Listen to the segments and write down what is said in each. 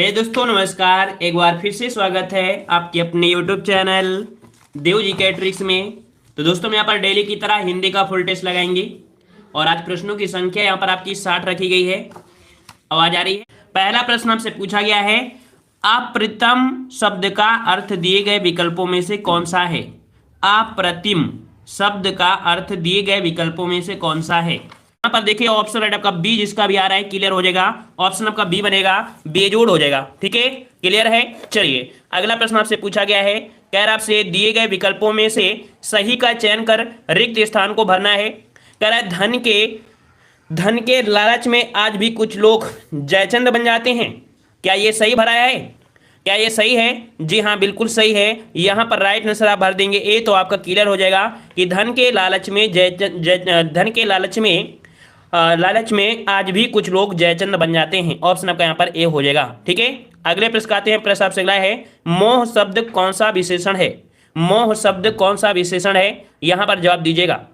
हे दोस्तों नमस्कार। एक बार फिर से स्वागत है आपके अपने यूट्यूब चैनल देव जी के ट्रिक्स में। तो दोस्तों हम यहाँ पर डेली की तरह हिंदी का फुल टेस्ट लगाएंगे और आज प्रश्नों की संख्या यहाँ पर आपकी 60 रखी गई है। आवाज आ रही है। पहला प्रश्न आपसे पूछा गया है, अप्रतिम शब्द का अर्थ दिए गए विकल्पों में से कौन सा है। अप्रतिम शब्द का अर्थ दिए गए विकल्पों में से कौन सा है। यहाँ पर देखिए ऑप्शन राइट आपका बी, जिसका भी आ रहा है क्लियर हो जाएगा। ऑप्शन आपका बी बनेगा, बेजोड़ हो जाएगा। ठीक है, क्लियर है। चलिए अगला प्रश्न आपसे पूछा गया है, कह रहा आपसे दिए गए विकल्पों में से सही का चयन कर रिक्त स्थान को भरना है। कह रहा है धन के लालच में आज भी कुछ लोग जयचंद बन जाते हैं। क्या ये सही भरा है? क्या ये सही है? जी हाँ, बिल्कुल सही है। यहाँ पर राइट आंसर आप भर देंगे ए, तो आपका क्लियर हो जाएगा कि धन के लालच में लालच में आज भी कुछ लोग जयचंद बन जाते हैं। ऑप्शन आपका यहाँ पर ए हो जाएगा। ठीक है, अगले प्रश्न आते हैं। प्रश्न आपसे अगला है, मोह शब्द कौन सा विशेषण है। मोह शब्द कौन सा विशेषण है, यहाँ पर जवाब दीजिएगा।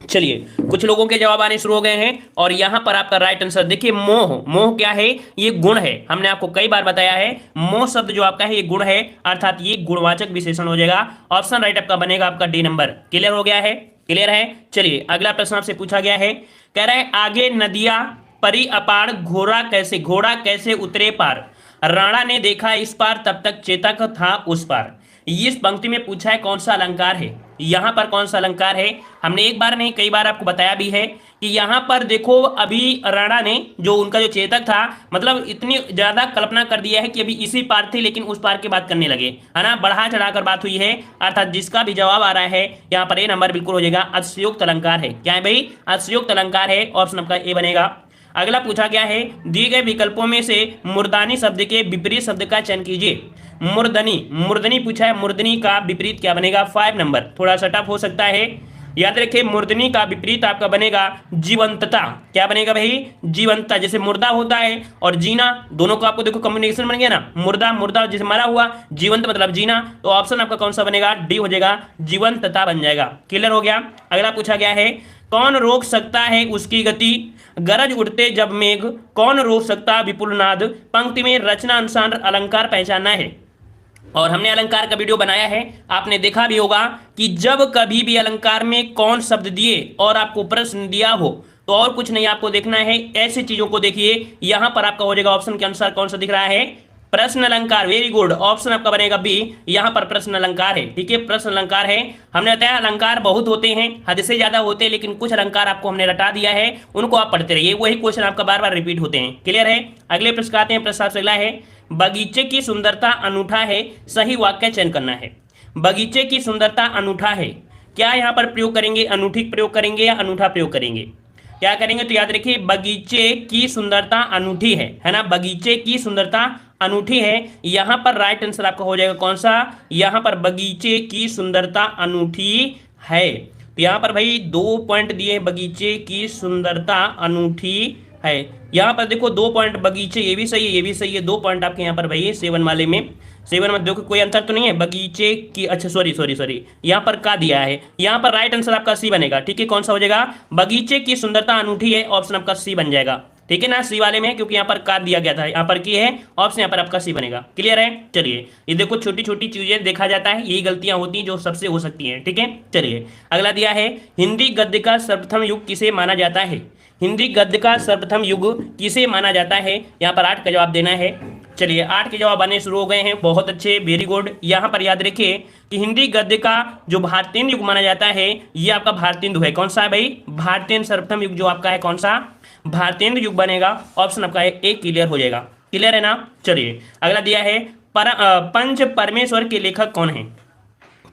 चलिए कुछ लोगों के जवाब आने शुरू हो गए हैं और यहां पर आपका राइट आंसर देखिए, मोह क्या है? ये गुण है। हमने आपको कई बार बताया है मोह शब्द जो आपका है ये गुण है, अर्थात ये गुणवाचक विशेषण हो जाएगा। ऑप्शन राइट आपका बनेगा आपका डी नंबर। क्लियर हो गया है? क्लियर है। चलिए अगला प्रश्न आपसे पूछा गया है, कह रहा है आगे नदियां परी अपार घोड़ा कैसे उतरे पार। राणा ने देखा इस पार तब तक चेतक था उस पार। इस पंक्ति में पूछा है कौन सा अलंकार है। यहां पर कौन सा अलंकार है? हमने एक बार नहीं कई बार आपको बताया भी है कि यहां पर देखो अभी राणा ने जो उनका जो चेतक था, मतलब इतनी ज्यादा कल्पना कर दिया है कि अभी इसी पार थे लेकिन उस पार की बात करने लगे, है ना। बढ़ा चढ़ाकर बात हुई है, अर्थात जिसका भी जवाब आ रहा है यहाँ पर ए नंबर बिल्कुल हो जाएगा। अतिशयोक्त अलंकार है। क्या है भाई? अतिशयोक्त अलंकार है। ऑप्शन आपका ए बनेगा। अगला पूछा गया है, दिए गए विकल्पों में से मूर्धनी शब्द के विपरीत शब्द का चयन कीजिए। मूर्धनी पूछा है, मूर्धनी का विपरीत क्या बनेगा? 5 नंबर। थोड़ा सा टफ हो सकता है, याद रखिए। मूर्धनी का विपरीत आपका बनेगा जीवंतता। क्या बनेगा भाई? जीवंतता। जैसे मुर्दा होता है और जीना, दोनों का आपको देखो कम्युनिकेशन बन गया ना। मुर्दा जैसे मरा हुआ, जीवंत मतलब जीना, तो ऑप्शन आपका कौन सा बनेगा? डी हो जाएगा, जीवंतता बन जाएगा। क्लियर हो गया। अगला पूछा गया है, कौन रोक सकता है उसकी गति, गरज उठते जब मेघ, कौन रोक सकता विपुल नाद। पंक्ति में रचना अनुसार अलंकार पहचानना है। और हमने अलंकार का वीडियो बनाया है, आपने देखा भी होगा कि जब कभी भी अलंकार में कौन शब्द दिए और आपको प्रश्न दिया हो तो और कुछ नहीं आपको देखना है, ऐसी चीजों को देखिए। यहां पर आपका हो जाएगा ऑप्शन के अनुसार कौन सा दिख रहा है? प्रश्न अलंकार। वेरी गुड, ऑप्शन आपका बनेगा बी। यहां पर प्रश्न अलंकार है। ठीक है, प्रश्न अलंकार है। हमने बताया अलंकार बहुत होते हैं, हद से ज्यादा होते हैं, लेकिन कुछ अलंकार आपको हमने रटा दिया है, उनको आप पढ़ते रहिए। वही क्वेश्चन आपका बार बार रिपीट होते हैं। क्लियर है। अगले प्रश्न आते हैं। प्रश्न आपसे अगला है, बगीचे की सुंदरता अनूठा है, सही वाक्य चयन करना है। बगीचे की सुंदरता अनूठा है, क्या यहां पर प्रयोग करेंगे? अनूठी प्रयोग करेंगे या अनूठा प्रयोग करेंगे? क्या करेंगे? तो याद रखिए, बगीचे की सुंदरता अनूठी है ना। बगीचे की सुंदरता अनूठी है। यहां पर राइट आंसर आपका हो जाएगा कौन सा? यहां पर बगीचे की सुंदरता अनूठी है। तो यहां पर भाई 2 पॉइंट दिए, बगीचे की सुंदरता अनूठी है। यहाँ पर देखो 2 पॉइंट बगीचे, ये भी सही है, ये भी सही है। 2 पॉइंट आपके यहाँ पर भाई 7 वाले में। 7 में देखो कोई अंतर तो नहीं है बगीचे की। अच्छा सॉरी, यहाँ पर का दिया है। यहाँ पर राइट आंसर आपका सी बनेगा। ठीक है, कौन सा हो जाएगा? बगीचे की सुंदरता अनूठी है। ऑप्शन आपका सी बन जाएगा। ठीक है ना, सी वाले में, क्योंकि यहाँ पर का दिया गया था, यहाँ पर की है, ऑप्शन यहाँ पर आपका सी बनेगा। क्लियर है। चलिए ये देखो छोटी छोटी चीजें देखा जाता है, यही गलतियां होती हैं जो सबसे हो सकती हैं। ठीक है, चलिए अगला दिया है, हिंदी गद्य का सर्वप्रथम युग किसे माना जाता है। हिंदी गद्य का सर्वप्रथम युग किसे माना जाता है? यहाँ पर 8 का जवाब देना है। चलिए 8 के जवाब आने शुरू हो गए हैं, बहुत अच्छे, वेरी गुड। यहाँ पर याद रखिए कि हिंदी गद्य का जो भारतीय युग माना जाता है ये आपका भारतेंदु है। कौन सा है भाई? भारतीय सर्वप्रथम युग जो आपका है कौन सा? भारतेंदु युग बनेगा। ऑप्शन आपका है ए, क्लियर हो जाएगा। क्लियर है ना। चलिए अगला दिया है, पंच परमेश्वर के लेखक कौन है।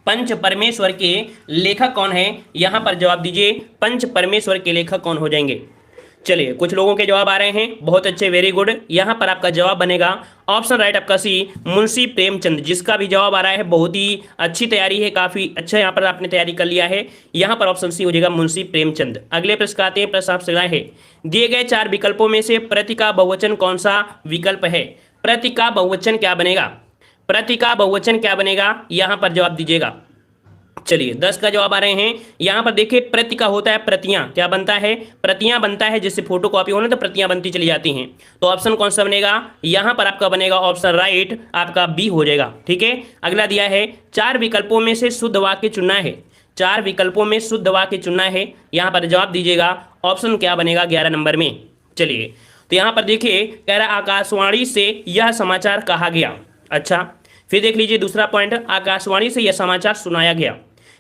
पंच परमेश्वर के लेखक कौन है? यहां पर जवाब दीजिए, पंच परमेश्वर के लेखक कौन हो जाएंगे। चलिए कुछ लोगों के जवाब आ रहे हैं, बहुत अच्छे, वेरी गुड। यहां पर आपका जवाब बनेगा ऑप्शन राइट आपका सी, मुंशी प्रेमचंद। जिसका भी जवाब आ रहा है बहुत ही अच्छी तैयारी है, काफी अच्छा यहाँ पर आपने तैयारी कर लिया है। यहां पर ऑप्शन सी हो जाएगा, मुंशी प्रेमचंद। अगले प्रश्न आते हैं। प्रश्न आपसे है, दिए गए 4 विकल्पों में से प्रति का बहुवचन कौन सा विकल्प है। प्रति का बहुवचन क्या बनेगा? प्रति का बहुवचन क्या बनेगा? यहां पर जवाब दीजिएगा। चलिए 10 का जवाब आ रहे हैं। यहां पर देखिए प्रति का होता है प्रतियां, क्या बनता है, प्रतियां बनता है, जिससे फोटो कॉपी होने तो प्रतियां बनती चली जाती हैं। तो ऑप्शन कौन सा बनेगा, यहां पर आपका बनेगा ऑप्शन राइट, आपका बी हो जाएगा। ठीक है, अगला दिया है 4 विकल्पों में से शुद्ध वाक्य चुनना है, 4 विकल्पों में शुद्ध वाक्य चुनना है। यहां पर जवाब दीजिएगा, ऑप्शन क्या बनेगा 11 नंबर में। चलिए तो यहां पर देखिए कह रहा आकाशवाणी से यह समाचार कहा गया। अच्छा, फिर देख लीजिए दूसरा पॉइंट, आकाशवाणी से यह समाचार सुनाया गया।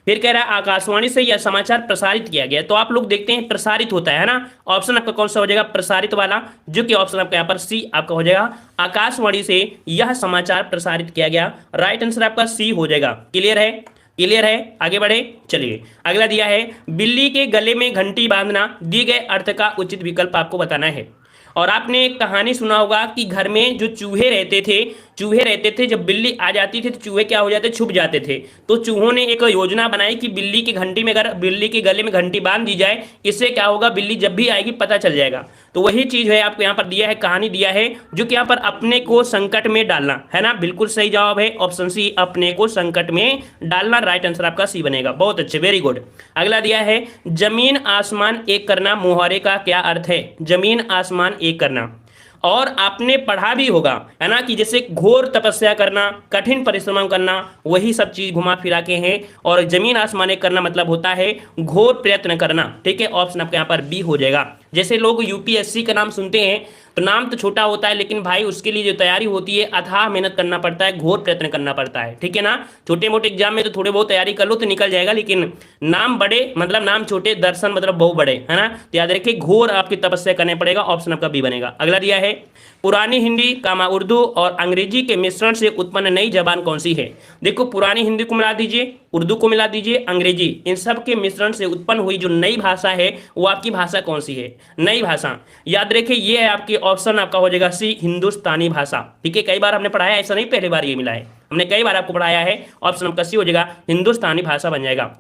फिर कह रहा है आकाशवाणी से यह समाचार प्रसारित किया गया। तो आप लोग देखते हैं प्रसारित होता है ना, ऑप्शन आपका कौन सा हो जाएगा, प्रसारित वाला, जो कि ऑप्शन आपका यहाँ पर सी आपका हो जाएगा। आकाशवाणी से यह समाचार प्रसारित किया गया, राइट आंसर आपका सी हो जाएगा। क्लियर है, क्लियर है, आगे बढ़े। चलिए अगला दिया है बिल्ली के गले में घंटी बांधना, दिए गए अर्थ का उचित विकल्प आपको बताना है। और आपने एक कहानी सुना होगा कि घर में जो चूहे रहते थे, जब बिल्ली आ जाती थी तो चूहे क्या हो जाते, छुप जाते थे। तो चूहों ने एक योजना बनाई कि बिल्ली की घंटी में, अगर बिल्ली के गले में घंटी बांध दी जाए, इससे क्या होगा, बिल्ली जब भी आएगी पता चल जाएगा। तो वही चीज है आपको यहाँ पर दिया है, कहानी दिया है, जो कि यहाँ पर अपने को संकट में डालना है ना। बिल्कुल सही जवाब है ऑप्शन सी, अपने को संकट में डालना, राइट आंसर आपका सी बनेगा। बहुत अच्छे, वेरी गुड। अगला दिया है जमीन आसमान एक करना, मुहावरे का क्या अर्थ है, जमीन आसमान एक करना। और आपने पढ़ा भी होगा है ना, कि जैसे घोर तपस्या करना, कठिन परिश्रम करना, वही सब चीज घुमा फिरा के हैं। और जमीन आसमान एक करना मतलब होता है घोर प्रयत्न करना। ठीक है, ऑप्शन आपके यहाँ पर बी हो जाएगा। जैसे लोग यूपीएससी का नाम सुनते हैं तो नाम तो छोटा होता है, लेकिन भाई उसके लिए जो तैयारी होती है अथाह मेहनत करना पड़ता है, घोर प्रयत्न करना पड़ता है। ठीक है ना, छोटे मोटे एग्जाम में तो थोड़े बहुत तैयारी कर लो तो निकल जाएगा, लेकिन नाम बड़े मतलब नाम छोटे, दर्शन मतलब बहुत बड़े, है ना। तो याद रखिए घोर आपकी तपस्या करने पड़ेगा, ऑप्शन आपका बी बनेगा। अगला दिया है पुरानी हिंदी कामा उर्दू और अंग्रेजी के मिश्रण से उत्पन्न नई जबान कौन सी है। देखो पुरानी हिंदी को मिला दीजिए, उर्दू को मिला दीजिए, अंग्रेजी, इन सब के मिश्रण से उत्पन्न हुई जो नई भाषा है वो आपकी भाषा कौन सी है, नई भाषा। याद रखिए ये है आपकी ऑप्शन आपका हो जाएगा सी, हिंदुस्तानी भाषा। ठीक है, कई बार हमने पढ़ाया, ऐसा नहीं पहली बार ये मिला है, हमने कई बार आपको पढ़ाया है। ऑप्शन आपका सी हो जाएगा, हिंदुस्तानी भाषा बन जाएगा।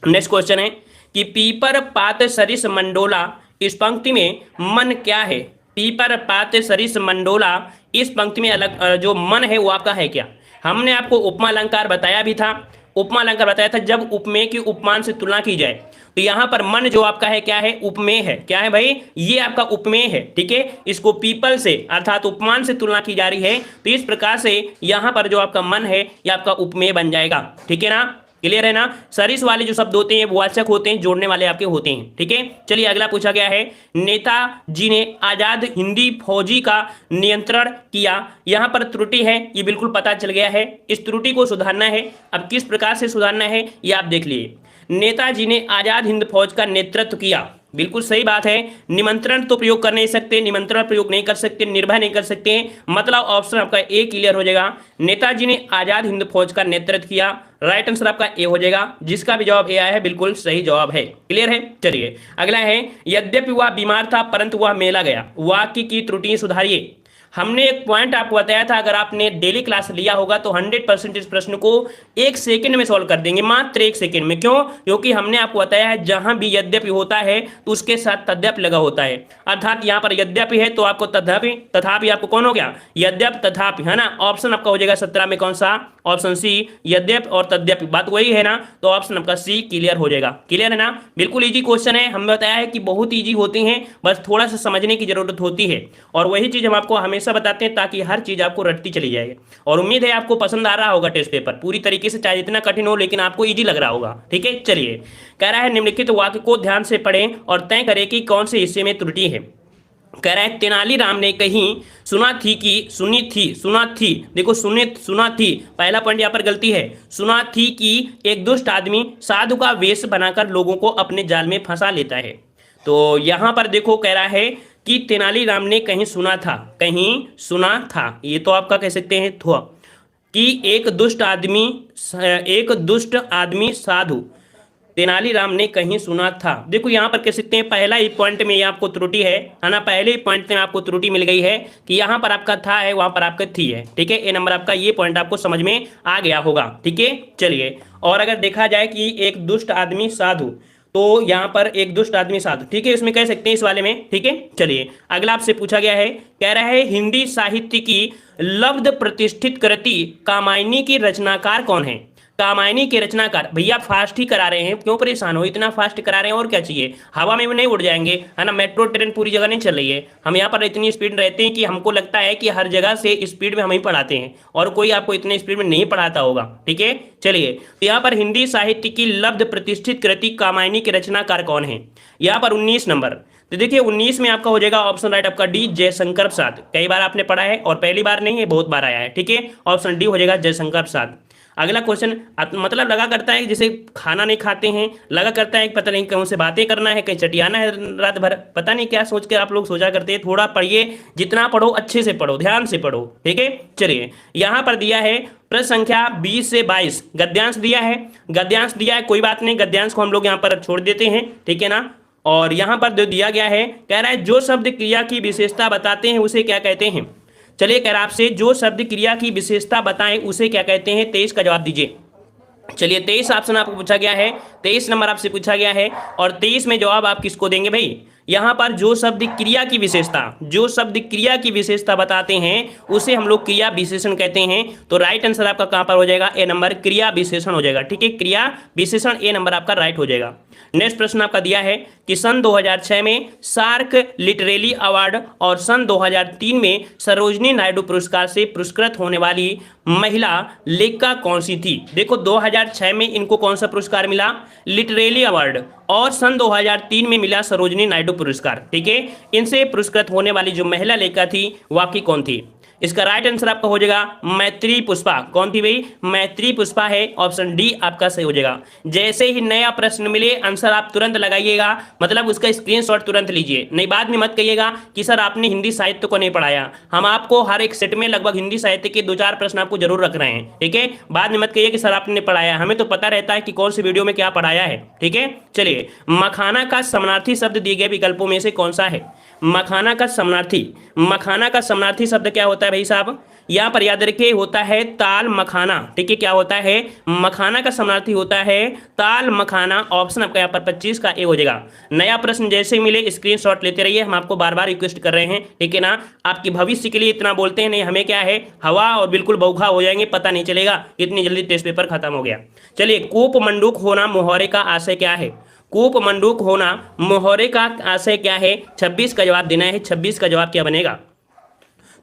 नेक्स्ट क्वेश्चन है कि पीपर पात सरिस मंडोला, इस पंक्ति में मन क्या है। पीपर पात सरिस मंडोला, इस पंक्ति में अलग जो मन है वो आपका है क्या। हमने आपको उपमा अलंकार बताया भी था, उपमा अलंकार बताया था जब उपमेय की उपमान से तुलना की जाए। तो यहां पर मन जो आपका है क्या है, उपमेय है। क्या है भाई, ये आपका उपमेय है। ठीक है, इसको पीपल से अर्थात उपमान से तुलना की जा रही है, तो इस प्रकार से यहां पर जो आपका मन है ये आपका उपमेय बन जाएगा। ठीक है ना, क्लियर है ना। सरिस वाले जो शब्द होते हैं वो वाचक होते हैं, जोड़ने वाले आपके होते हैं। ठीक है, चलिए अगला पूछा गया है नेताजी ने आजाद हिंदी फौजी का नियंत्रण किया, यहां पर त्रुटि है, ये बिल्कुल पता चल गया है। इस त्रुटि को सुधारना है, अब किस प्रकार से सुधारना है ये आप देख लिए। नेताजी ने आजाद हिंद फौज का नेतृत्व किया, बिल्कुल सही बात है। निमंत्रण तो प्रयोग कर नहीं सकते, निमंत्रण प्रयोग नहीं कर सकते, निर्भय नहीं कर सकते, मतलब ऑप्शन आपका ए क्लियर हो जाएगा। नेताजी ने आजाद हिंद फौज का नेतृत्व किया, राइट आंसर आपका ए हो जाएगा, जिसका भी जवाब ए आया है बिल्कुल सही जवाब है। क्लियर है, चलिए अगला है यद्यपि वह बीमार था परंतु वह मेला गया, वाक्य की त्रुटि सुधारिए। हमने एक पॉइंट आपको बताया था, अगर आपने डेली क्लास लिया होगा तो 100% इस प्रश्न को 1 सेकंड में सॉल्व कर देंगे, मात्र 1 सेकंड में। क्यों, क्योंकि हमने आपको बताया है जहां भी यद्यपि होता है तो उसके साथ तद्यप लगा होता है, अर्थात यहां पर यद्यपि है तो आपको तथापि, तथापि आपको कौन हो गया, यद्यप तथापि, है ना। ऑप्शन आपका हो जाएगा 17 में कौन सा, ऑप्शन सी, यद्यप और तद्यपि, बात वही है ना। तो ऑप्शन आपका सी क्लियर हो जाएगा। क्लियर है ना, बिल्कुल इजी क्वेश्चन है, हमने बताया है कि बहुत इजी होती हैं, बस थोड़ा सा समझने की जरूरत होती है। और वही चीज हम आपको हमेशा बताते हैं ताकि हर चीज आपको रटती चली जाएगी। और उम्मीद है आपको पसंद आ रहा होगा टेस्ट पेपर पूरी तरीके से, चाहे जितना कठिन हो लेकिन आपको इजी लग रहा होगा। ठीक है, चलिए कह रहा है निम्नलिखित वाक्य को ध्यान से पढ़ें और तय करें कि कौन से हिस्से में त्रुटि है। कह रहा है तेनालीराम ने कहीं सुना थी कि सुना थी, देखो सुना थी, पहला पॉइंट यहाँ पर गलती है। सुना थी कि एक दुष्ट आदमी साधु का वेश बनाकर लोगों को अपने जाल में फंसा लेता है। तो यहां पर देखो कह रहा है कि तेनालीराम ने कहीं सुना था, ये तो आपका कह सकते हैं थोड़ा, कि एक दुष्ट आदमी साधु, तेनालीराम ने कहीं सुना था। देखो यहां पर कह सकते हैं पहला ही पॉइंट में ये आपको त्रुटि है ना, पहले ही पॉइंट में आपको त्रुटि मिल गई है कि यहां पर आपका था है, वहां पर आपका थी है। ठीक है, ए नंबर आपका ये पॉइंट आपको समझ में आ गया होगा। ठीक है, चलिए और अगर देखा जाए कि एक दुष्ट आदमी साधु, तो यहां पर एक दुष्ट आदमी साधु, ठीक है, इसमें कह सकते हैं इस वाले में। ठीक है, चलिए अगला आपसे पूछा गया है, कह रहा है हिंदी साहित्य की लब्ध प्रतिष्ठित कृति कामायनी की रचनाकार कौन है। कामायनी के रचनाकार। भैया फास्ट ही करा रहे हैं, क्यों परेशान हो, इतना फास्ट करा रहे हैं और क्या चाहिए, हवा में भी नहीं उड़ जाएंगे, है ना। मेट्रो ट्रेन पूरी जगह नहीं चल रही है, हम यहाँ पर इतनी स्पीड रहते हैं कि हमको लगता है कि हर जगह से स्पीड में हम ही पढ़ाते हैं और कोई आपको इतने स्पीड में नहीं पढ़ाता होगा, ठीक है। चलिए, तो यहाँ पर हिंदी साहित्य की लब्ध प्रतिष्ठित कृति कामायनी के रचनाकार कौन है, यहाँ पर 19 नंबर। तो देखिए 19 में आपका हो जाएगा ऑप्शन राइट आपका डी, जयशंकर प्रसाद। कई बार आपने पढ़ा है और पहली बार नहीं है, बहुत बार आया है, ठीक है। ऑप्शन डी हो जाएगा जयशंकर प्रसाद। अगला क्वेश्चन, मतलब लगा करता है जैसे खाना नहीं खाते हैं, लगा करता है पता नहीं कौन से बातें करना है, कहीं चटियाना है रात भर, पता नहीं क्या सोच के आप लोग सोचा करते हैं। थोड़ा पढ़िए, जितना पढ़ो अच्छे से पढ़ो, ध्यान से पढ़ो, ठीक है। चलिए, यहाँ पर दिया है प्रश्न संख्या 20 से 22, गद्यांश दिया है, गद्यांश दिया है, कोई बात नहीं, गद्यांश को हम लोग यहाँ पर छोड़ देते हैं, ठीक है ना। और यहाँ पर जो दिया गया है, कह रहा है जो शब्द क्रिया की विशेषता बताते हैं उसे क्या कहते हैं। चलिए, कह रहा है आपसे जो शब्द क्रिया की विशेषता बताएं उसे क्या कहते हैं, 23 का जवाब दीजिए। चलिए, 23 ऑप्शन आपको पूछा गया है, 23 नंबर आपसे पूछा गया है और 23 में जवाब आप किसको देंगे भाई, यहाँ पर जो शब्द क्रिया की विशेषता, जो शब्द क्रिया की विशेषता बताते हैं उसे हम लोग क्रिया विशेषण कहते हैं। तो राइट आंसर आपका कहाँ पर हो जाएगा, ए नंबर, क्रिया विशेषण हो जाएगा, ठीक है। क्रिया विशेषण ए नंबर आपका राइट हो जाएगा। नेक्स्ट प्रश्न आपका दिया है कि सन 2006 में सार्क लिटरेरी अवार्ड और सन 2003 में सरोजनी नायडू पुरस्कार से पुरस्कृत होने वाली महिला लेखिका कौन सी थी। देखो 2006 में इनको कौन सा पुरस्कार मिला, लिटरेरी अवार्ड, और सन 2003 में मिला सरोजनी नायडू पुरस्कार, ठीक है। इनसे पुरस्कृत होने वाली जो महिला लेखिका थी वाकई कौन थी। इसका राइट आंसर आपका हो जाएगा मैत्री पुष्पा। कौन थी भाई, मैत्री पुष्पा है, ऑप्शन डी आपका सही हो जाएगा। जैसे ही नया प्रश्न मिले आंसर आप तुरंत लगाइएगा, मतलब उसका स्क्रीनशॉट तुरंत लीजिए, नहीं बाद में मत कहिएगा कि सर आपने हिंदी साहित्य को नहीं पढ़ाया। हम आपको हर एक सेट में लगभग हिंदी साहित्य के 2-4 प्रश्न आपको जरूर रख रहे हैं, ठीक है। बाद में मत कहिए कि सर आपने पढ़ाया, हमें तो पता रहता है कि कौन सी वीडियो में क्या पढ़ाया है, ठीक है। चलिए, मखाना का समानार्थी शब्द दिए गए विकल्पों में से कौन सा है। मखाना का समानार्थी, मखाना का समानार्थी शब्द क्या होता है भाई साहब, यहाँ पर याद रखिए होता है ताल मखाना, ठीक है। क्या होता है, मखाना का समानार्थी होता है ताल मखाना। ऑप्शन आपका यहाँ पर 25 का ए हो जाएगा। नया प्रश्न जैसे मिले स्क्रीनशॉट लेते रहिए, हम आपको बार बार रिक्वेस्ट कर रहे हैं, ठीक है ना। आपकी भविष्य के लिए इतना बोलते हैं, नहीं हमें क्या है हवा और बिल्कुल बौखा हो जाएंगे, पता नहीं चलेगा कितनी जल्दी टेस्ट पेपर खत्म हो गया। चलिए, कूप मंडूक होना मुहावरे का आशय क्या है। कूप मंडूक होना मुहावरे का आशय क्या है, 26 का जवाब देना है। 26 का जवाब क्या बनेगा,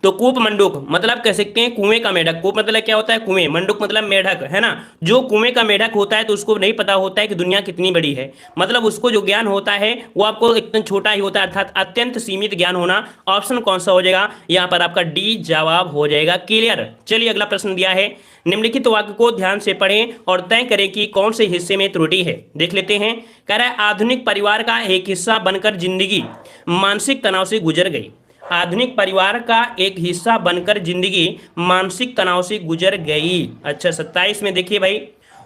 तो कूप मंडूक मतलब कह सकते हैं कुएं का मेढक। कूप मतलब क्या होता है, कुएं, मंडूक मतलब मेढक, है ना। जो कुएं का मेढक होता है तो उसको नहीं पता होता है कि दुनिया कितनी बड़ी है, मतलब उसको जो ज्ञान होता है वो आपको एकदम छोटा ही होता है, अर्थात अत्यंत सीमित ज्ञान होना। ऑप्शन कौन सा हो जाएगा, यहाँ पर आपका डी जवाब हो जाएगा, क्लियर। चलिए, अगला प्रश्न दिया है, निम्नलिखित वाक्य को ध्यान से पढ़ें और तय करें कि कौन से हिस्से में त्रुटि है। देख लेते हैं, कह रहा है आधुनिक परिवार का एक हिस्सा बनकर जिंदगी मानसिक तनाव से गुजर गई। आधुनिक परिवार का एक हिस्सा बनकर जिंदगी मानसिक तनाव से गुजर गई। अच्छा, 27 में देखिए भाई,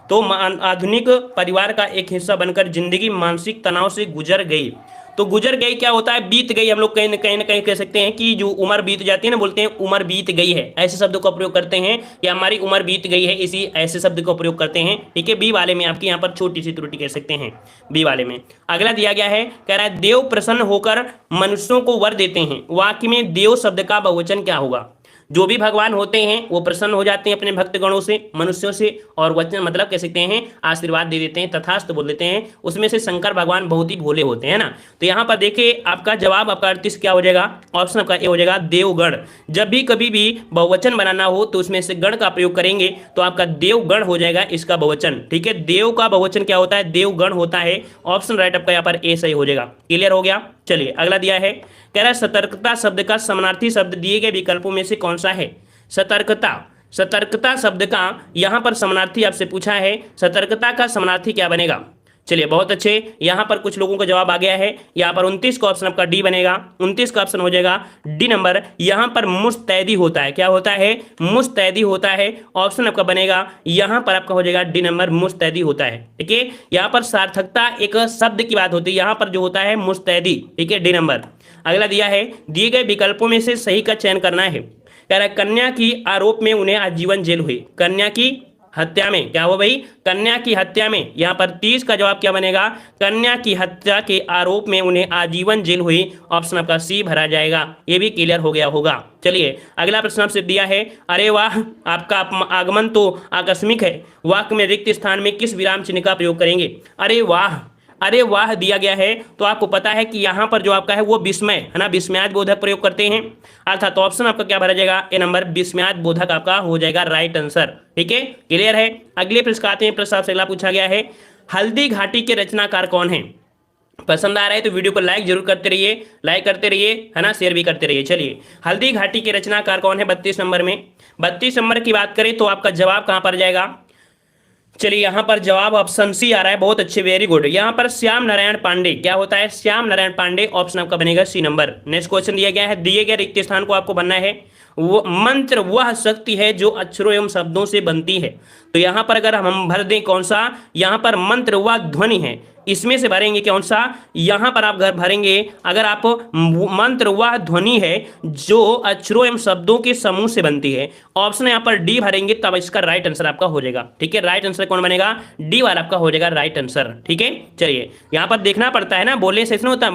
तो आधुनिक परिवार का एक हिस्सा बनकर जिंदगी मानसिक तनाव से गुजर गई। तो गुजर गई क्या होता है, बीत गई। हम लोग कहीं ना कहीं कह सकते हैं कि जो उम्र बीत जाती है ना, बोलते हैं उम्र बीत गई है, ऐसे शब्द का प्रयोग करते हैं, या हमारी उम्र बीत गई है, इसी ऐसे शब्द का प्रयोग करते हैं, ठीक है। बी वाले में आपकी यहाँ पर छोटी सी त्रुटि कह सकते हैं, बी वाले में। अगला दिया गया है, कह रहा है देव प्रसन्न होकर मनुष्यों को वर देते हैं। वाक्य में देव शब्द का बहुवचन क्या होगा। जो भी भगवान होते हैं वो प्रसन्न हो जाते हैं अपने भक्तगणों से, मनुष्यों से, और वचन मतलब कह सकते हैं आशीर्वाद दे देते हैं, तथास्तु बोल देते हैं। उसमें से शंकर भगवान बहुत ही भोले होते हैं ना। तो यहाँ पर देखिए आपका जवाब आपका 38 क्या हो जाएगा, ऑप्शन आपका ए हो जाएगा देवगण। जब भी कभी भी बहुवचन बनाना हो तो उसमें से गण का प्रयोग करेंगे तो आपका देवगण हो जाएगा इसका बहुवचन, ठीक है। देव का बहुवचन क्या होता है, देवगण होता है। ऑप्शन राइट आपका यहाँ पर ए सही हो जाएगा, क्लियर हो गया। चलिए, अगला दिया है, कह रहा है सतर्कता शब्द का समानार्थी शब्द दिए गए विकल्पों में से कौन सा है। सतर्कता, सतर्कता शब्द का यहाँ पर समानार्थी आपसे पूछा है, सतर्कता का समानार्थी क्या बनेगा। चलिए, बहुत अच्छे, यहाँ पर कुछ लोगों का जवाब आ गया है। यहाँ पर 29 का ऑप्शन आपका डी बनेगा, 29 का ऑप्शन हो जाएगा डी नंबर। यहाँ पर मुस्तैदी होता है, क्या होता है, मुस्तैदी होता है। ऑप्शन आपका बनेगा यहाँ पर आपका हो जाएगा डी नंबर, मुस्तैदी होता है, ठीक है। यहाँ पर सार्थकता एक शब्द की बात होती है, यहाँ पर जो होता है मुस्तैदी, ठीक है, डी नंबर। अगला दिया है, दिए गए विकल्पों में से सही का चयन करना है। कह रहा है कन्या की आरोप में उन्हें आजीवन जेल हुई। कन्या की हत्या में, क्या हुआ भाई, कन्या की हत्या में। यहां पर 30 का जवाब क्या बनेगा, कन्या की हत्या के आरोप में उन्हें आजीवन जेल हुई। ऑप्शन आपका सी भरा जाएगा। ये भी क्लियर हो गया होगा। चलिए अगला प्रश्न आपसे दिया है, अरे वाह आपका आगमन तो आकस्मिक है, वाक्य में रिक्त स्थान में किस विराम चिन्ह का प्रयोग करेंगे। अरे वाह, अरे वाह दिया गया है तो आपको पता है कि यहां पर जो आपका है वो विस्मय है ना, विस्मयाद बोधक प्रयोग करते हैं। अर्थात तो ऑप्शन आपका क्या भरा जाएगा, ए नंबर विस्मयाद बोधक आपका हो जाएगा राइट आंसर। ठीक है, क्लियर है। अगले प्रश्न आते हैं। प्रश्न आपसे अगला पूछा गया है, हल्दी घाटी के रचनाकार कौन है। पसंद आ रहा है तो वीडियो को लाइक जरूर करते रहिए, लाइक करते रहिए, है ना, शेयर भी करते रहिए। चलिए, हल्दी घाटी के रचनाकार कौन है 32 नंबर में। 32 नंबर की बात करें तो आपका जवाब कहां पर जाएगा। चलिए यहां पर जवाब ऑप्शन सी आ रहा है, बहुत अच्छे, वेरी गुड। यहां पर श्याम नारायण पांडे, क्या होता है, श्याम नारायण पांडे। ऑप्शन आपका बनेगा सी नंबर। नेक्स्ट क्वेश्चन दिया गया है, दिए गए रिक्त स्थान को आपको बनना है। वो मंत्र वह शक्ति है जो अक्षरों एवं शब्दों से बनती है। तो यहां पर अगर हम भर दें कौन सा, यहां पर मंत्र वह ध्वनि है, इसमें से भरेंगे कौन सा, यहां पर आप घर भरेंगे अगर आप मंत्र वह ध्वनि है जो अक्षरों एवं शब्दों के समूह से बनती है। ऑप्शन यहां पर डी भरेंगे तब इसका राइट आंसर आपका हो जाएगा। ठीक है, राइट आंसर कौन बनेगा, डी वाला आपका हो जाएगा राइट आंसर। ठीक है, चलिए यहां पर देखना पड़ता है ना, बोलने से नहीं होता,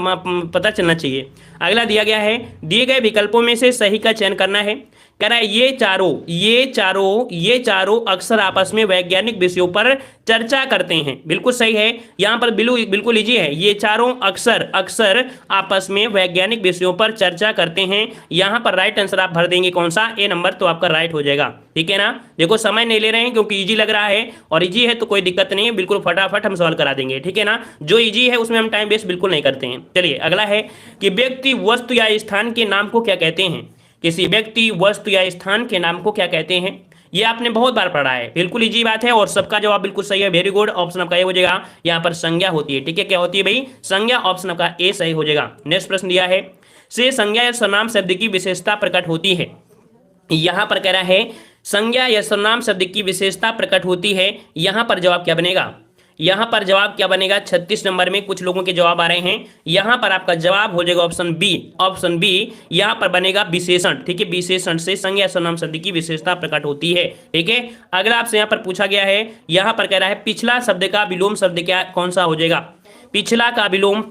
पता चलना चाहिए। अगला दिया गया है, दिए गए विकल्पों में से सही का चयन करना है। कह रहा है ये चारों अक्सर आपस में वैज्ञानिक विषयों पर चर्चा करते हैं। बिल्कुल सही है, यहां पर बिल्कुल लीजिए है, ये चारों अक्सर आपस में वैज्ञानिक विषयों पर चर्चा करते हैं। यहां पर राइट आंसर आप भर देंगे कौन सा, ए नंबर, तो आपका राइट हो जाएगा। ठीक है ना, देखो समय नहीं ले रहे हैं क्योंकि इजी लग रहा है, और इजी है तो कोई दिक्कत नहीं है, बिल्कुल फटाफट हम सॉल्व करा देंगे। ठीक है ना, जो इजी है उसमें हम टाइम वेस्ट बिल्कुल नहीं करते हैं। चलिए अगला है कि व्यक्ति, वस्तु या स्थान के नाम को क्या कहते हैं। किसी व्यक्ति, वस्तु या स्थान के नाम को क्या कहते हैं। ये आपने बहुत बार पढ़ा है, बिल्कुल इजी बात है, और सबका जवाब बिल्कुल सही है, वेरी गुड। ऑप्शन आपका ए हो जाएगा। यहाँ पर संज्ञा होती है। ठीक है, क्या होती है भाई, संज्ञा। ऑप्शन आपका ए सही हो जाएगा। नेक्स्ट प्रश्न दिया है, से संज्ञा या सर्वनाम शब्द की विशेषता प्रकट होती है। यहां पर कह रहा है संज्ञा या सर्वनाम शब्द की विशेषता प्रकट होती है। यहां पर जवाब क्या बनेगा, यहां पर जवाब क्या बनेगा, 36 नंबर में कुछ लोगों के जवाब आ रहे हैं। यहां पर आपका जवाब हो जाएगा ऑप्शन बी। ऑप्शन बी यहां पर बनेगा विशेषण। ठीक है, विशेषण से संज्ञा सर्वनाम शब्द की विशेषता प्रकट होती है। ठीक है, अगला आपसे यहां पर पूछा गया है, यहां पर कह रहा है पिछला शब्द का विलोम शब्द क्या, कौन सा हो जाएगा। पिछला का विलोम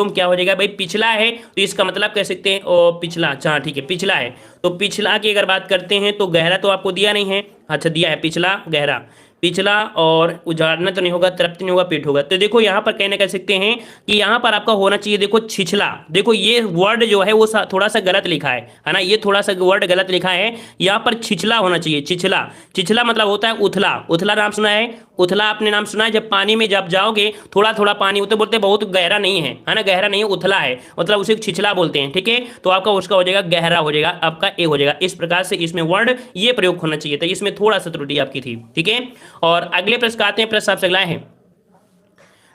क्या हो जाएगा भाई, पिछला है तो इसका मतलब कह सकते हैं ओ पिछला। अच्छा ठीक है, पिछला है तो पिछला की अगर बात करते हैं तो गहरा तो आपको दिया नहीं है। अच्छा दिया है पिछला, गहरा, पिछला, और उजाड़ना तो नहीं होगा, तृप्ति नहीं होगा, पेट होगा। तो देखो यहां पर कहने कह सकते हैं कि यहां पर आपका होना चाहिए, देखो छिछला। देखो ये वर्ड जो है वो थोड़ा सा गलत लिखा है ना, ये थोड़ा सा वर्ड गलत लिखा है। यहां पर छिछला होना चाहिए, छिछला। छिछला मतलब होता है उथला। उथला नाम सुना है, उथला आपने नाम सुना है, जब पानी में जब जाओगे थोड़ा थोड़ा पानी उतरे, बोलते बहुत गहरा नहीं है, है ना, गहरा नहीं है, उथला है, मतलब उसे छिछला बोलते हैं। ठीक है, तो आपका उसका हो जाएगा गहरा, हो जाएगा आपका ए हो जाएगा। इस प्रकार से इसमें वर्ड ये प्रयोग होना चाहिए था, इसमें थोड़ा सा त्रुटि आपकी थी। ठीक है, और अगले प्रश्न आते हैं। प्रश्न आपसे अगला है,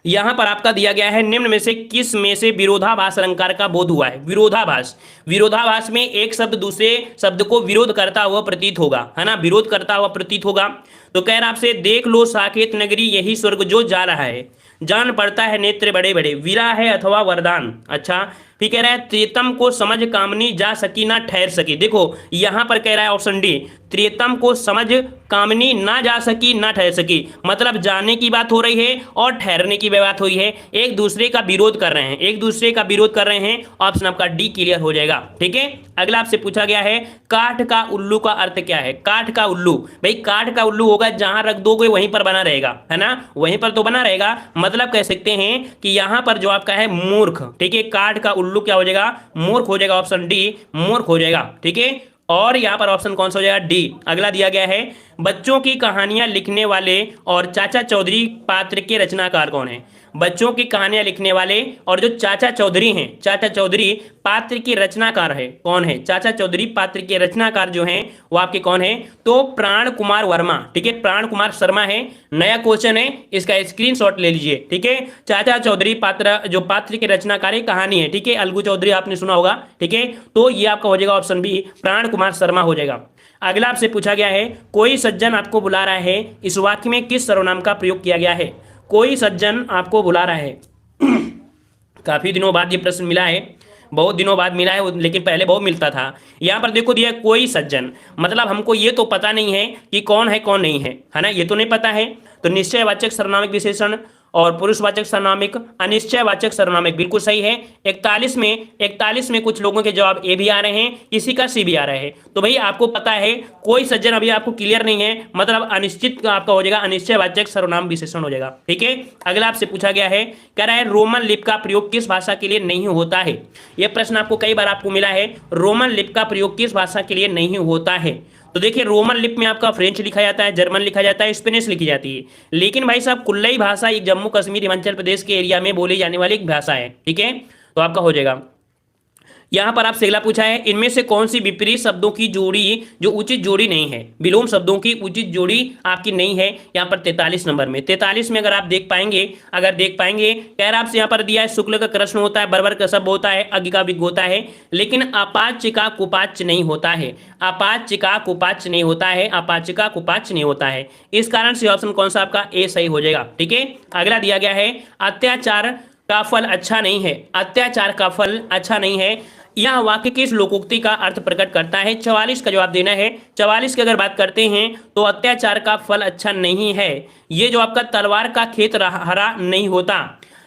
यहां पर आपका दिया गया है, निम्न में से किस में से विरोधाभास अलंकार का बोध हुआ है। विरोधाभास, विरोधाभास में एक शब्द दूसरे शब्द को विरोध करता हुआ प्रतीत होगा, है ना, विरोध करता हुआ प्रतीत होगा। तो कह रहा आपसे, देख लो साकेत नगरी यही स्वर्ग जो जा रहा है, जान पड़ता है नेत्र बड़े बड़े, वीरा है अथवा वरदान। अच्छा फिर कह रहा है, त्रियतम को समझ कामनी जा सकी ना ठहर सकी। देखो यहां पर कह रहा है ऑप्शन डी, त्रियतम को समझ कामनी ना जा सकी ना ठहर सकी, मतलब जाने की बात हो रही है और ठहरने की बात हुई है, एक दूसरे का विरोध कर रहे हैं, एक दूसरे का विरोध कर रहे हैं। ऑप्शन आपका डी क्लियर हो जाएगा। ठीक है, अगला आपसे पूछा गया है, काठ का उल्लू का अर्थ क्या है। काठ का उल्लू, भाई काठ का उल्लू होगा जहां रख दोगे वहीं पर बना रहेगा, है ना, वहीं पर तो बना रहेगा, मतलब कह सकते हैं कि यहां पर जो आपका है मूर्ख। ठीक है, काठ का उल्लू क्या हो जाएगा, मूर्ख हो जाएगा। ऑप्शन डी मूर्ख हो जाएगा। ठीक है, और यहां पर ऑप्शन कौन सा हो जाएगा, डी। अगला दिया गया है, बच्चों की कहानियां लिखने वाले और चाचा चौधरी पात्र के रचनाकार कौन है। बच्चों की कहानियां लिखने वाले और जो चाचा चौधरी हैं, चाचा चौधरी पात्र के रचनाकार है, कौन है, चाचा चौधरी पात्र के रचनाकार जो हैं वो आपके कौन है, तो प्राण कुमार वर्मा। ठीक है, प्राण कुमार शर्मा है। नया क्वेश्चन है, इसका स्क्रीनशॉट ले लीजिए। ठीक है, चाचा चौधरी पात्र जो पात्र के रचनाकार है, कहानी है। ठीक है, अलगू चौधरी आपने सुना होगा। ठीक है, तो ये आपका हो जाएगा ऑप्शन बी, प्राण कुमार शर्मा हो जाएगा। अगला आपसे पूछा गया है, कोई सज्जन आपको बुला रहा है, इस वाक्य में किस सर्वनाम का प्रयोग किया गया है। कोई सज्जन आपको बुला रहा है काफी दिनों बाद ये प्रश्न मिला है। बहुत दिनों बाद मिला है, लेकिन पहले बहुत मिलता था। यहाँ पर देखो दिया कोई सज्जन, मतलब हमको ये तो पता नहीं है कि कौन है कौन नहीं है ना, ये तो नहीं पता है। तो निश्चयवाचक सर्वनामिक विशेषण और पुरुषवाचक सर्वनामिक, अनिश्चयवाचक सर्वनामिक बिल्कुल सही है। 41 में कुछ लोगों के जवाब ए भी आ रहे हैं, किसी का सी भी आ रहा है। तो भाई आपको पता है कोई सज्जन अभी आपको क्लियर नहीं है, मतलब अनिश्चित का आपका हो जाएगा अनिश्चयवाचक सर्वनाम विशेषण हो जाएगा। ठीक है, अगला आपसे पूछा गया है, कह रहा है रोमन लिपि का प्रयोग किस भाषा के लिए नहीं होता है। यह प्रश्न आपको कई बार आपको मिला है, रोमन लिपि का प्रयोग किस भाषा के लिए नहीं होता है। तो देखिए रोमन लिपि में आपका फ्रेंच लिखा जाता है, जर्मन लिखा जाता है, स्पेनिश लिखी जाती है। लेकिन भाई साहब कुल्लई भाषा एक जम्मू कश्मीर हिमाचल प्रदेश के एरिया में बोली जाने वाली एक भाषा है। ठीक है, तो आपका हो जाएगा। यहां पर आपसे अगला पूछा है, इनमें से कौन सी विपरीत शब्दों की जोड़ी जो उचित जोड़ी नहीं है, विलोम शब्दों की उचित जोड़ी आपकी नहीं है। यहां पर 43 नंबर में, 43 में अगर आप देख पाएंगे, कह रहा आपसे यहां पर दिया है शुक्ल का कृष्ण होता है, बर्बर का सब होता है, अग्नि का विग होता है, लेकिन अपाच्य का कुपाच्य नहीं होता है। अपाच्य का कुपाच्य नहीं होता है, अपाच्य का कुपाच्य नहीं होता है। इस कारण से ऑप्शन कौन सा आपका ए सही हो जाएगा। ठीक है, अगला दिया गया है, अत्याचार का फल अच्छा नहीं है। अत्याचार का फल अच्छा नहीं है, यह वाक्य किस लोकोक्ति का अर्थ प्रकट करता है। 44 का जवाब देना है। 44 की अगर बात करते हैं तो अत्याचार का फल अच्छा नहीं है, ये जो आपका तलवार का खेत हरा नहीं होता।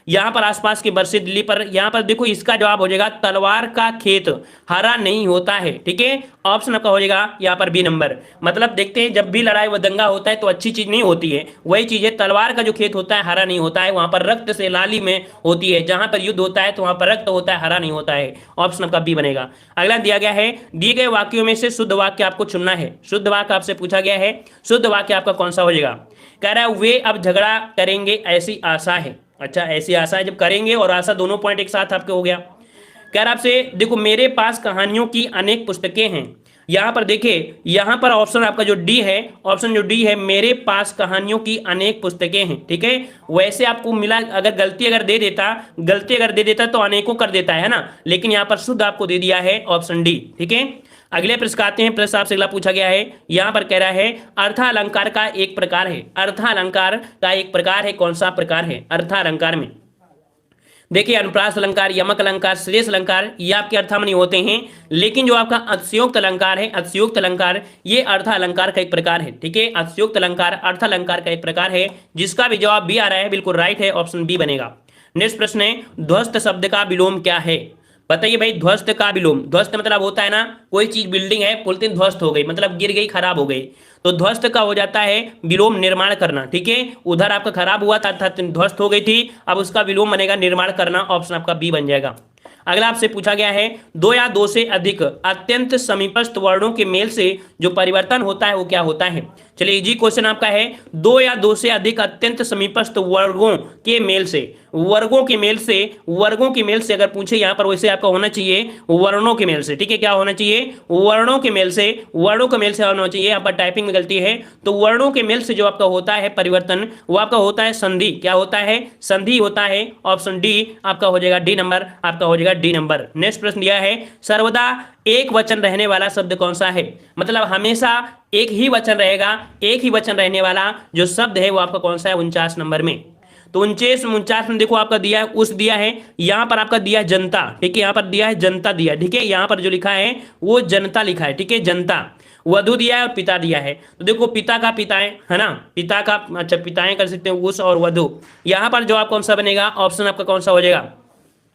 यहां पर आसपास की बरसी दिल्ली पर, यहां पर देखो इसका जवाब हो जाएगा तलवार का खेत हरा नहीं होता है। ठीक है, ऑप्शन आपका हो जाएगा यहाँ पर बी नंबर। मतलब देखते हैं जब भी लड़ाई व दंगा होता है तो अच्छी चीज नहीं होती है, वही चीज है तलवार का जो खेत होता है हरा नहीं होता है, वहां पर रक्त से लाली में होती है। जहां पर युद्ध होता है तो वहां पर रक्त होता है, हरा नहीं होता है। ऑप्शन आपका बी बनेगा। अगला दिया गया है, दिए गए वाक्यों में से शुद्ध वाक्य आपको चुनना है। शुद्ध वाक्य आपसे पूछा गया है, शुद्ध वाक्य आपका कौन सा हो जाएगा। कह रहा है वे अब झगड़ा करेंगे ऐसी आशा है। अच्छा, ऐसी आशा है, जब करेंगे और आशा दोनों पॉइंट एक साथ आपके हो गया। कह रहा आपसे देखो मेरे पास कहानियों की अनेक पुस्तकें हैं। यहां पर देखिए, यहां पर ऑप्शन आपका जो डी है, ऑप्शन जो डी है, मेरे पास कहानियों की अनेक पुस्तकें हैं। ठीक है, वैसे आपको मिला, अगर गलती अगर दे देता तो अनेकों कर देता है ना, लेकिन यहां पर शुद्ध आपको दे दिया है ऑप्शन डी। ठीक है, अगले प्रश्न आते हैं। प्रश्न आपसे अगला पूछा गया है, यहां पर कह रहा है अर्थालंकार का एक प्रकार है। अर्थालंकार का एक प्रकार है, कौन सा प्रकार है अर्थालंकार में। देखिए अनुप्रास अलंकार, यमक अलंकार, श्लेष अलंकार, ये आपके अर्थामनी होते हैं, लेकिन जो आपका अतिशयोक्त अलंकार है, अतिशयोक्त अलंकार ये अर्थ अलंकार का एक प्रकार है। ठीक है, अतिशयोक्त अलंकार अर्थ अलंकार का एक प्रकार है, जिसका भी जवाब बी आ रहा है, बिल्कुल राइट है, ऑप्शन बी बनेगा। नेक्स्ट प्रश्न है, ध्वस्त शब्द का विलोम क्या है। बताइए भाई, ध्वस्त का विलोम। ध्वस्त मतलब होता है ना, कोई चीज बिल्डिंग है, बोलते हैं ध्वस्त हो गई, मतलब गिर गई, खराब हो गई। तो ध्वस्त का हो जाता है विलोम, निर्माण करना। ठीक है, उधर आपका खराब हुआ था, ध्वस्त हो गई थी, अब उसका विलोम बनेगा निर्माण करना। ऑप्शन आपका बी बन जाएगा। अगला आपसे पूछा गया है, दो या दो से अधिक अत्यंत समीपस्थ वर्णों के मेल से जो परिवर्तन होता है वो क्या होता है। चलिए इजी क्वेश्चन आपका है, दो या दो से अधिक अत्यंत समीपस्थ वर्गों के मेल से, वर्गों के मेल से अगर पूछे यहाँ पर, वैसे आपका होना चाहिए वर्णों के मेल से। ठीक है, क्या होना चाहिए, वर्णों के मेल से होना चाहिए। यहाँ पर टाइपिंग में गलती है, तो वर्णों के मेल से जो आपका होता है परिवर्तन, वो आपका होता है संधि। क्या होता है, संधि होता है। ऑप्शन डी आपका हो जाएगा, डी नंबर आपका हो जाएगा, डी नंबर। नेक्स्ट प्रश्न दिया है, सर्वदा एक वचन रहने वाला शब्द कौन सा है। मतलब हमेशा एक ही वचन रहेगा, एक ही वचन रहने वाला जो शब्द है वो आपका कौन सा है, 49 नंबर में। तो 49 में देखो आपका दिया है, उस दिया है, यहां पर आपका दिया है जनता। ठीक है, यहां पर दिया है जनता दिया। ठीक है, यहां पर जो लिखा है वो जनता लिखा है। ठीक है, जनता। वधु दिया है और पिता दिया है, तो देखो पिता का पिताएं है ना, पिता का, अच्छा पिताएं कर सकते हैं, उस और वधु। यहां पर जवाब कौन सा बनेगा, ऑप्शन आपका कौन सा हो जाएगा।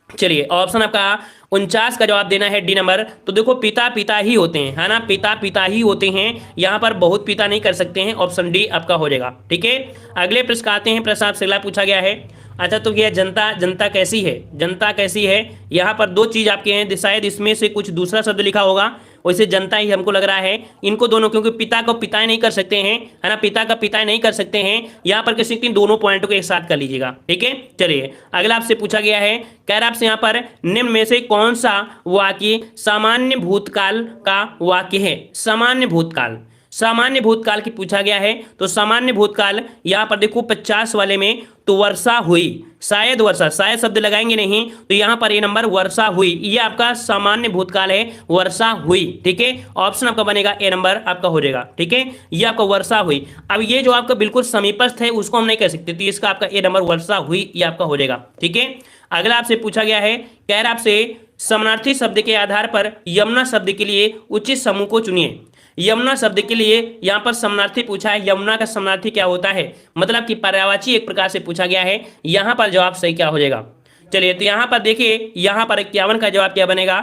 चलिए ऑप्शन आपका 49 का जवाब देना है, डी नंबर। तो देखो पिता पिता ही होते हैं, है ना, पिता पिता ही होते हैं, यहाँ पर बहुत पिता नहीं कर सकते हैं। ऑप्शन डी आपका हो जाएगा। ठीक है, अगले प्रश्न आते हैं। प्रश्न आपसे अगला पूछा गया है, अच्छा तो ये जनता, जनता कैसी है, जनता कैसी है। यहाँ पर दो चीज आपके हैं, शायद इसमें से कुछ दूसरा शब्द लिखा होगा, वैसे जनता ही हमको लग रहा है। इनको दोनों, क्योंकि पिता को पिताएं नहीं कर सकते हैं, है ना, पिता का पिताएं नहीं कर सकते हैं। यहाँ पर किसी तीन दोनों पॉइंटों को एक साथ कर लीजिएगा। ठीक है, चलिए अगला आपसे पूछा गया है, कह रहा आपसे यहाँ पर निम्न में से कौन सा वाक्य सामान्य भूतकाल का वाक्य है। सामान्य भूतकाल, सामान्य भूतकाल की पूछा गया है। तो सामान्य भूतकाल यहाँ पर देखो 50 वाले में, तो वर्षा हुई, शायद वर्षा, शायद शब्द लगाएंगे नहीं, तो यहाँ पर ये नंबर वर्षा हुई, ये आपका सामान्य भूतकाल है, वर्षा हुई। ठीक है, ऑप्शन आपका बनेगा ए नंबर आपका हो जाएगा। ठीक है, ये आपका वर्षा हुई। अब ये जो आपका बिल्कुल समीपस्थ है उसको हम नहीं कह सकते, तो इसका आपका ए नंबर वर्षा हुई, ये आपका हो जाएगा। ठीक है, अगला आपसे पूछा गया है, कह रहा आपसे समानार्थी शब्द के आधार पर यमुना शब्द के लिए उचित समूह को चुनिए। यमुना शब्द के लिए यहाँ पर समानार्थी पूछा है, यमुना का समानार्थी क्या होता है, मतलब कि पर्यायवाची एक प्रकार से पूछा गया है। यहाँ पर जवाब सही क्या हो जाएगा, चलिए तो यहाँ पर देखिए, यहाँ पर 51 का जवाब क्या बनेगा,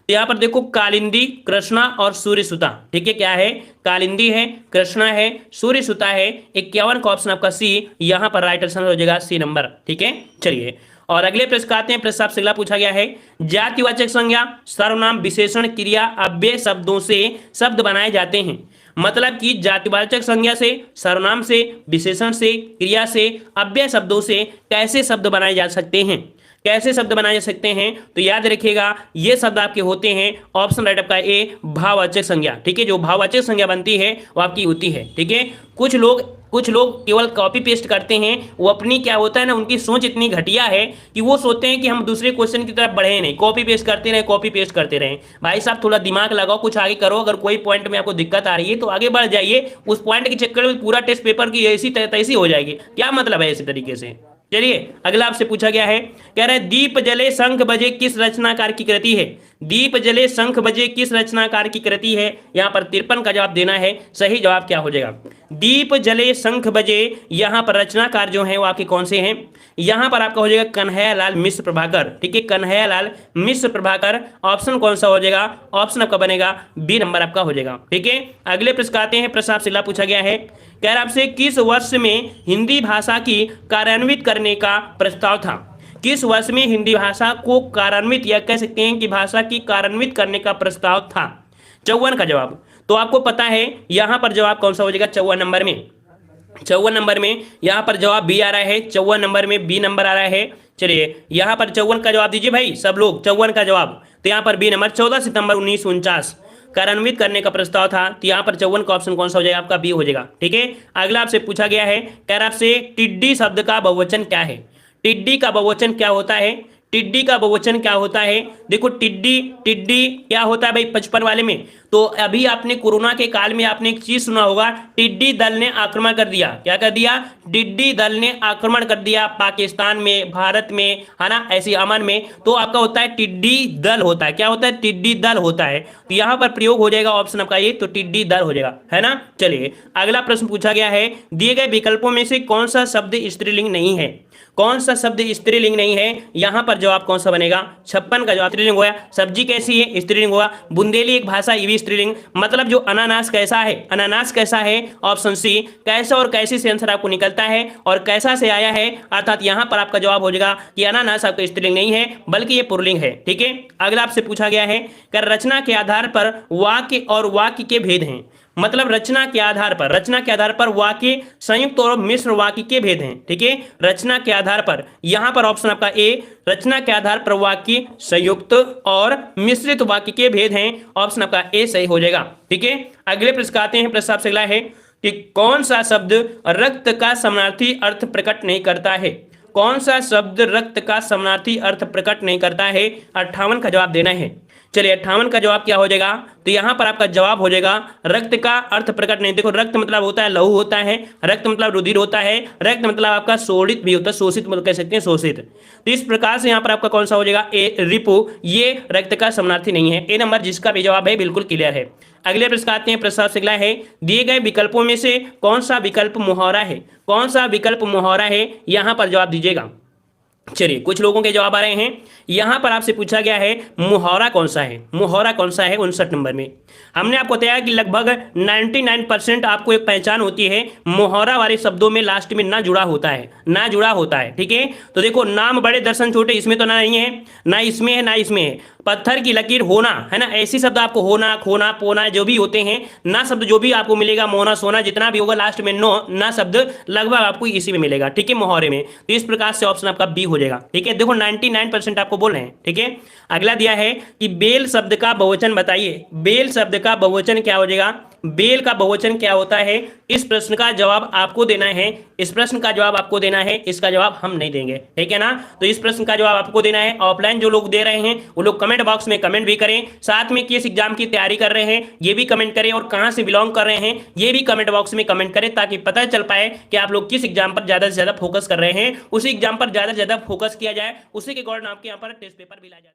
तो यहाँ पर देखो कालिंदी, कृष्णा और सूर्यसुता, ठीक है, क्या है, कालिंदी है, कृष्णा है, सूर्यसुता है। 51 का ऑप्शन आपका सी यहाँ पर राइट आंसर हो जाएगा, सी नंबर, ठीक है। चलिए और अगले प्रश्न का आते हैं। प्रश्न आपसे अगला पूछा गया है, जातिवाचक संज्ञा, सर्वनाम, विशेषण, क्रिया, अव्यय शब्दों से शब्द बनाए जाते हैं। मतलब कि जातिवाचक संज्ञा से, सर्वनाम से, विशेषण से, क्रिया से, अव्यय शब्दों से कैसे शब्द बनाए जा सकते हैं, कैसे शब्द बनाए जा सकते हैं, तो याद रखिएगा ये शब्द आपके होते हैं, ऑप्शन राइट आपका ए, भाववाचक संज्ञा, ठीक है। जो भाववाचक संज्ञा बनती है वो आपकी होती है, ठीक है। कुछ लोग केवल कॉपी पेस्ट करते हैं, वो अपनी क्या होता है ना, उनकी सोच इतनी घटिया है कि वो सोचते हैं कि हम दूसरे क्वेश्चन की तरफ बढ़े नहीं, कॉपी पेस्ट करते रहे, कॉपी पेस्ट करते रहे। भाई साहब थोड़ा दिमाग लगाओ, कुछ आगे करो। अगर कोई पॉइंट में आपको दिक्कत आ रही है तो आगे बढ़ जाइए, उस पॉइंट के चक्कर में पूरा टेस्ट पेपर की ऐसी तैसी हो जाएगी, क्या मतलब है इसी तरीके से। चलिए अगला आपसे पूछा गया है, कह रहा है दीप जले शंख बजे किस रचनाकार की कृति है। दीप जले शंख बजे किस रचनाकार की कृति है, यहाँ पर 53 का जवाब देना है। सही जवाब क्या हो जाएगा, दीप जले शंख बजे, यहाँ पर रचनाकार जो है वो आपके कौन से हैं, यहाँ पर आपका हो जाएगा कन्हैयालाल मिश्र प्रभाकर, ठीक है, कन्हैयालाल मिश्र प्रभाकर। ऑप्शन कौन सा हो जाएगा, ऑप्शन आपका बनेगा बी नंबर आपका हो जाएगा, ठीक है। अगले प्रश्न आते हैं। प्रश्न आपसे अगला पूछा गया है, कह रहा आपसे किस वर्ष में हिंदी भाषा की कार्यान्वित करने का प्रस्ताव था। किस वर्ष में हिंदी भाषा को कार्यान्वित, या कह सकते हैं कि भाषा की कार्यान्वित करने का प्रस्ताव था। 54 का जवाब, तो आपको पता है यहाँ पर जवाब कौन सा हो जाएगा, 54 नंबर में, 54 नंबर में यहाँ पर जवाब बी आ रहा है, 54 नंबर में बी नंबर आ रहा है। चलिए यहाँ पर 54 का जवाब दीजिए भाई सब लोग, 54 का जवाब, तो यहाँ पर बी नंबर 14 सितंबर 1949 कार्यान्वित करने का प्रस्ताव था। तो यहाँ पर 54 का ऑप्शन कौन सा हो जाएगा, आपका बी हो जाएगा, ठीक है। अगला आपसे पूछा गया है, कह रहा आपसे टिड्डी शब्द का बहुवचन क्या है। टिड्डी का बहुवचन क्या होता है, टिड्डी का बहुवचन क्या होता है। देखो टिड्डी टिड्डी क्या होता है भाई 55 वाले में, तो अभी आपने कोरोना के काल में आपने एक चीज सुना होगा, टिड्डी दल ने आक्रमण कर दिया। क्या कर दिया, टिड्डी दल ने आक्रमण कर दिया पाकिस्तान में, भारत में, है ना, ऐसी अमन में। तो आपका होता है टिड्डी दल होता है, क्या होता है, टिड्डी दल होता है। तो यहाँ पर प्रयोग हो जाएगा ऑप्शन आपका ये, तो टिड्डी दल हो जाएगा, है ना। चलिए अगला प्रश्न पूछा गया है, दिए गए विकल्पों में से कौन सा शब्द स्त्रीलिंग नहीं है। कौन सा शब्द स्त्रीलिंग नहीं है, यहाँ पर जवाब कौन सा बनेगा, 56 का जवाब स्त्रीलिंग होगा। सब्जी कैसी है, स्त्रीलिंग होगा। बुंदेली एक भाषा, ये भी स्त्रीलिंग। मतलब जो अनानास कैसा है, अनानास कैसा है, ऑप्शन सी। कैसा और कैसी से आंसर आपको निकलता है, और कैसा से आया है, अर्थात यहाँ पर आपका जवाब हो जाएगा कि अनानास आपका स्त्रीलिंग नहीं है बल्कि ये पुल्लिंग है, ठीक है। अगला आपसे पूछा गया है, कि रचना के आधार पर वाक्य और वाक्य के भेद हैं। मतलब रचना के आधार पर वाक्य संयुक्त और मिश्र वाक्य के भेद हैं, ठीक है। रचना के आधार पर, यहाँ पर ऑप्शन आपका ए, रचना के आधार पर वाक्य संयुक्त और मिश्रित वाक्य के भेद हैं, ऑप्शन आपका ए सही हो जाएगा, ठीक है। अगले प्रश्न आते हैं। प्रश्न आपसे अगला है कि कौन सा शब्द रक्त का समानार्थी अर्थ प्रकट नहीं करता है। कौन सा शब्द रक्त का समानार्थी अर्थ प्रकट नहीं करता है, 58 का जवाब देना है। चलिए 58 का जवाब क्या हो जाएगा, तो यहाँ पर आपका जवाब हो जाएगा रक्त का अर्थ प्रकट नहीं। देखो रक्त मतलब होता है लहू होता है, रक्त मतलब रुधिर होता है, रक्त मतलब आपका शोषित भी होता है, शोषित मतलब कह सकते हैं शोषित। तो इस प्रकार से यहाँ पर आपका कौन सा हो जाएगा, ए रिपु, ये रक्त का समानार्थी नहीं है। ए नंबर जिसका भी जवाब है बिल्कुल क्लियर है। अगले प्रश्न आते हैं। प्रश्न से अगला है, दिए गए विकल्पों में से कौन सा विकल्प मुहावरा है। कौन सा विकल्प मुहावरा है, यहाँ पर जवाब दीजिएगा। चलिए कुछ लोगों के जवाब आ रहे हैं। यहां पर आपसे पूछा गया है मुहावरा कौन सा है, मुहावरा कौन सा है 59 नंबर में। हमने आपको बताया कि लगभग 99% आपको एक पहचान होती है, मुहावरा वाले शब्दों में लास्ट में ना जुड़ा होता है, ना जुड़ा होता है, ठीक है। तो देखो नाम बड़े दर्शन छोटे, इसमें तो ना नहीं है, ना इसमें है, ना इसमें है। पत्थर की लकीर होना, है ना, ऐसी शब्द आपको होना, खोना, पोना जो भी होते हैं, ना शब्द जो भी आपको मिलेगा, मोना, सोना, जितना भी होगा लास्ट में नो ना शब्द लगभग आपको इसी में मिलेगा, ठीक है, मुहावरे में। तो इस प्रकार से ऑप्शन आपका बी हो जाएगा, ठीक है। देखो 99% आपको बोल रहे हैं, ठीक है। अगला दिया है कि बेल शब्द का बहुवचन बताइए। बेल शब्द का बहुवचन क्या हो जाएगा, बेल का बहुवचन क्या होता है, इस प्रश्न का जवाब आपको देना है। इस प्रश्न का जवाब आपको देना है, इसका जवाब हम नहीं देंगे, ठीक है ना। तो इस प्रश्न का जवाब आपको देना है। ऑफलाइन जो लोग दे रहे हैं वो लोग कमेंट बॉक्स में कमेंट भी करें, साथ में किस एग्जाम की तैयारी कर रहे हैं ये भी कमेंट करें, और कहां से बिलोंग कर रहे हैं ये भी कमेंट बॉक्स में कमेंट करें, ताकि पता चल पाए कि आप लोग किस एग्जाम पर ज्यादा से ज्यादा फोकस कर रहे हैं। उसी एग्जाम पर ज्यादा से ज्यादा फोकस किया जाए, उसी के अकॉर्डिंग आपके यहाँ पर टेस्ट पेपर भी लाया जाए।